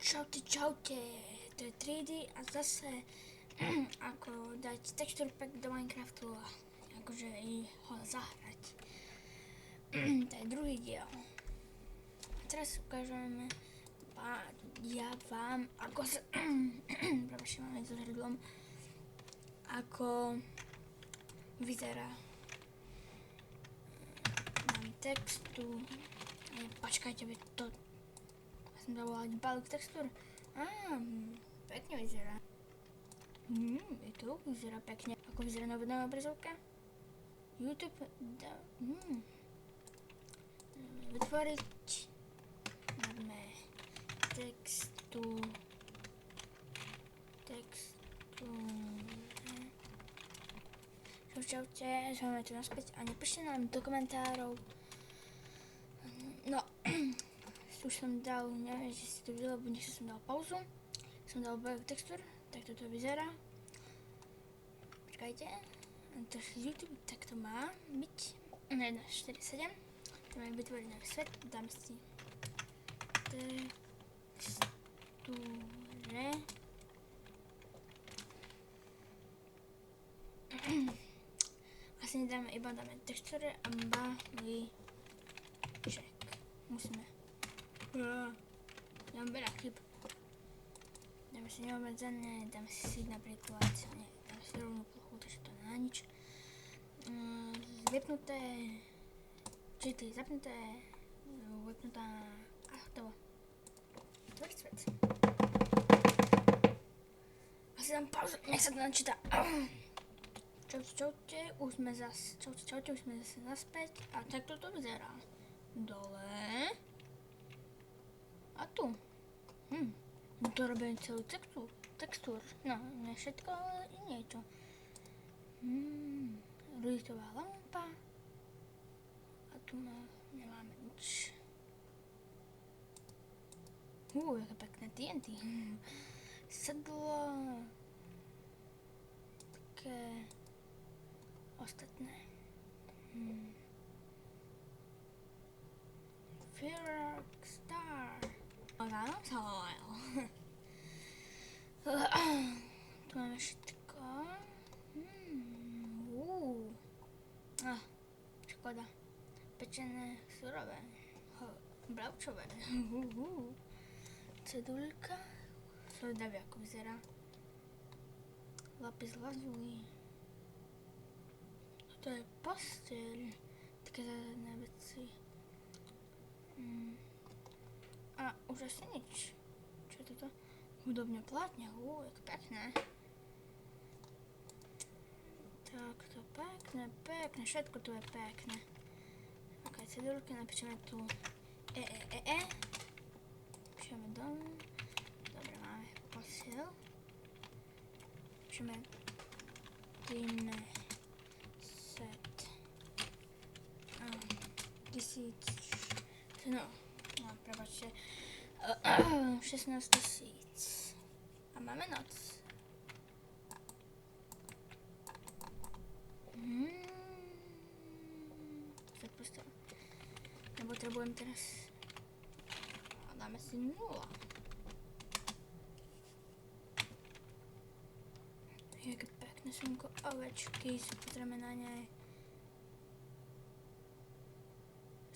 Čaute, čaute, to je 3D a zase ako dať texture pack do Minecraftu a akože ho zahrať. To je druhý diel. A teraz ukážem ja vám, ako sa prepačte, máme so hrdlom, ako vyzerá. Mám textu, počkajte, to som dal volať balík textúr. Pekne vyzerá. Je to, vyzerá pekne. Ako vyzerá na obrazovke? YouTube, vytvoriť, dáme textu, čaute, sme tu naspäť a nepíšte nám do komentárov. No, už som dal, neviem, že si to videl, lebo nech som dal pauzu. Som dal balík textúr, tak toto vyzerá. Počkajte, to z YouTube, tak to má byť. 1.4.7. Dáme vytvoriť nový svet, dám si textúre. Asi nedáme, iba dáme textúre a balíček. Musíme. Dám veľa chyb. Dáme si neobmedzené, dáme si seed napríklad, nie, dáme si rovnú plochu, takže to na nič. Vypnuté, cheaty zapnuté, vypnutá a hotovo. Tvoriť svet. Asi dám pauzu, nech sa to načíta. Čaute, už sme zase, čaute, už sme zase naspäť a takto to vyzerá. Dole. A tu. To robím celú textúr. No, ne všetko, ale i niečo. Ruditová lampa. A tu nemáme nič. Jaké pekné TNT. Sedlo. Také ostatné. Firework Star. Tu máme všetko. Škoda. Pečené surové. Bravčové. Cedulka. Sledavý, ako vyzerá. Lapis lazuli. To je posteľ. Také zásadné veci. A už asi nič. Čo je toto? Hudobné plátne, jak pekné. Tak to pekné, všetko tu je pekné. Ok, cedulky, napíšeme tu Píšeme dom. Dobre, máme posiel. Píšeme dime set. 1000. No, prepačte. 16 000. A máme noc. Zapustil. Nepotrebujem teraz. A dáme si 0. Jaké pekné slnko, ovečky, si potrebujeme na nej.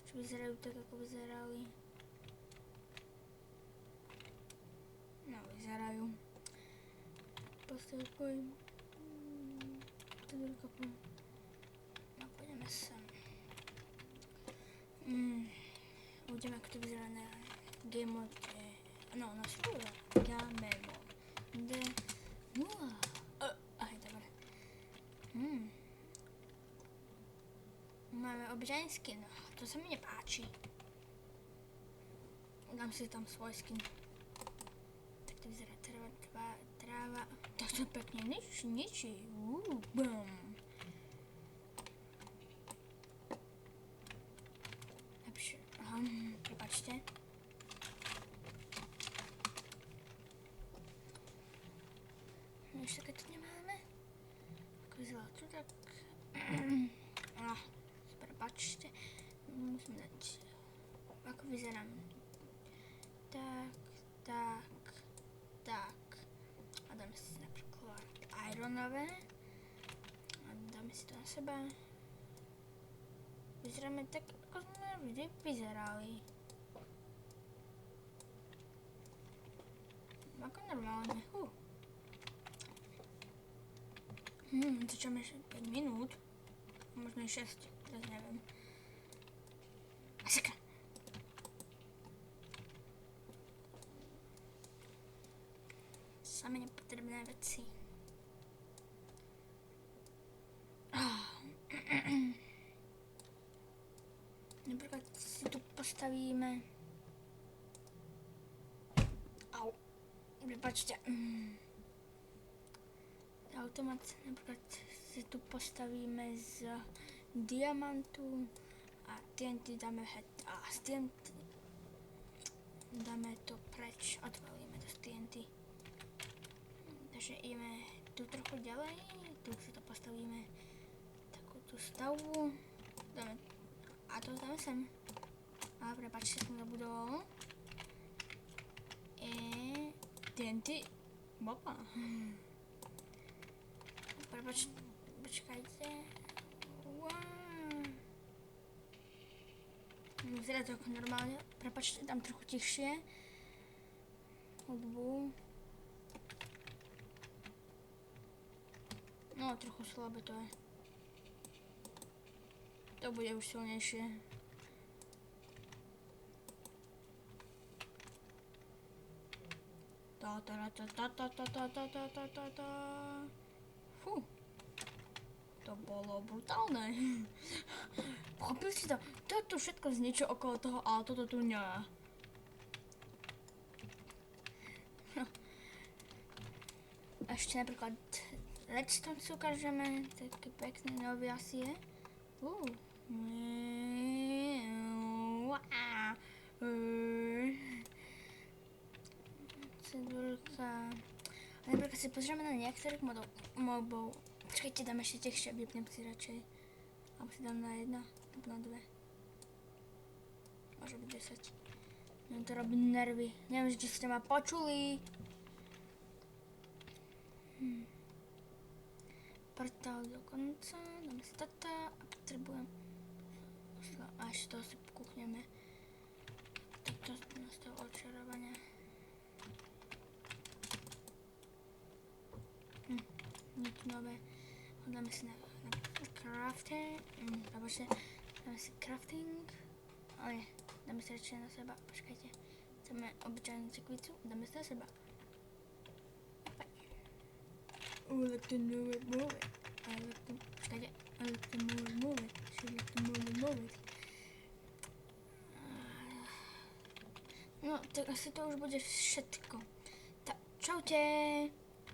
Čo vyzerajú tak, ako vyzerali. No, vyzerajú. Postavkujem. No, pôjdeme sem. Uvidíme, ako to vyzerá na game mode. No, na servere. Game mode. Aj, dobre. Máme obyčajný skin. To sa mi nepáči. Dám si tam svoj skin. Tak to vyzerá tráva. Tak to pekne ničí. Bum. Lepšie. Prepačte. Ešte keď to nemáme. Ako vyzerá tu, tak... Prepačte. Musím dať... Ako vyzerám. Tak. nové. A dáme si to na seba. Vyzeráme tak, ako sme vždy vyzerali. Ako normálne. Začneme 5 minút. Možno i 6, teraz neviem. Masakra. Same nepotrebné veci. Napríklad si tu postavíme... Au. Prepačte. Automat napríklad si tu postavíme z diamantu a TNT dáme a z TNT dáme to preč, odvalíme to z TNT. Takže ideme tu trochu ďalej, tu si to postavíme takú tú stavbu, dáme, a to dáme sem. A prepáčte, som zabudol. TNT, bopa. Počkajte. Wow. Vyzerá to ako normálne. Prepačte, dám trochu tichšie. Hudbu. No, trochu slabé to je. To bude už silnejšie. Fú. To bolo brutálne. Pochopil si to? To je tu všetko z niečo okolo toho, ale toto tu nie. Ešte napríklad redstone si ukážeme, taký pekný nový asi je. Cedulka. Napríklad si pozrieme na niektorých mobov. Počkajte, dám ešte tichšie, vypnem si radšej. Alebo si dám na 1, alebo na 2. Môže byť 10. Mňa to robí nervy. Neviem, či ste ma počuli. Portál do konca. Dáme si toto a potrebujem... A ešte toho si pokúchneme. Takto z toho očarovania. Nič nové. Dáme si na crafting. Dáme si crafting. Ale dáme si radšej na seba. Počkajte. Chceme obyčajnú cekvicu. Dáme si na seba. Let the move it. Počkajte. Let the move it. Let the move it. No, tak asi to už bude všetko. Tak, čaute.